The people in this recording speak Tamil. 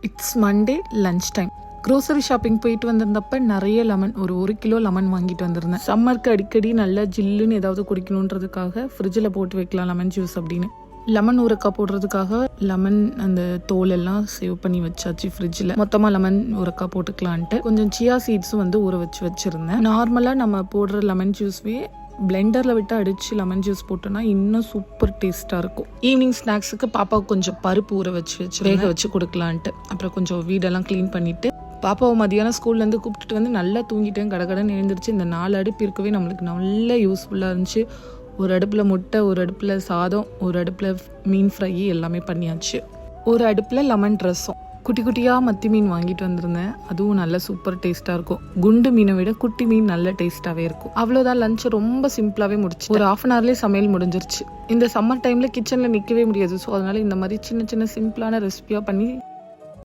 It's Monday lunch time. Grocery shopping போயிட்டு வந்திருந்தப்ப நிறைய லெமன், ஒரு கிலோ லெமன் வாங்கிட்டு வந்திருந்தேன். சம்மருக்கு அடிக்கடி நல்லா ஜில்லுன்னு ஏதாவது குடிக்கணுன்றதுக்காக ஃப்ரிட்ஜில் போட்டு வைக்கலாம் லெமன் ஜூஸ் அப்படின்னு. லெமன் ஊறுக்காய் போடுறதுக்காக லெமன் அந்த தோல் எல்லாம் சேவ் பண்ணி வச்சாச்சு ஃப்ரிட்ஜில். மொத்தமாக லெமன் ஊறுக்காய் போட்டுக்கலான்ட்டு கொஞ்சம் சியா சீட்ஸும் ஊற வச்சிருந்தேன். நார்மலாக நம்ம போடுற லெமன் ஜூஸ்வே பிளெண்டரில் விட்டு அடித்து லெமன் ஜூஸ் போட்டோன்னா இன்னும் சூப்பர் டேஸ்ட்டாக இருக்கும். ஈவினிங் ஸ்நாக்ஸுக்கு பாப்பாவுக்கு கொஞ்சம் பருப்பு ஊற வச்சு வேக வச்சு கொடுக்கலான்ட்டு. அப்புறம் கொஞ்சம் வீடெல்லாம் க்ளீன் பண்ணிவிட்டு பாப்பாவை மதியானம் ஸ்கூல்லேருந்து கூப்பிட்டுட்டு வந்து நல்லா தூங்கிட்டேன். கடகடன்னு எழுந்திரிச்சு இந்த 4 அடுப்பு இருக்கவே நம்மளுக்கு நல்ல யூஸ்ஃபுல்லாக இருந்துச்சு. ஒரு அடுப்பில் முட்டை, ஒரு அடுப்பில் சாதம், ஒரு அடுப்பில் மீன் ஃப்ரை எல்லாமே பண்ணியாச்சு. ஒரு அடுப்பில் லெமன் ரசம். குட்டி குட்டியாக மத்தி மீன் வாங்கிட்டு வந்திருந்தேன். அதுவும் நல்ல சூப்பர் டேஸ்ட்டாக இருக்கும். குண்டு மீனை விட குட்டி மீன் நல்ல டேஸ்ட்டாகவே இருக்கும். அவ்வளோதான், லஞ்சு ரொம்ப சிம்பிளாகவே முடிச்சு. ஒரு 1/2 hour சமையல் முடிஞ்சிருச்சு. இந்த சம்மர் டைமில் கிச்சனில் நிற்கவே முடியாது. ஸோ அதனால் இந்த மாதிரி சின்ன சின்ன சிம்பிளான ரெசிபியாக பண்ணி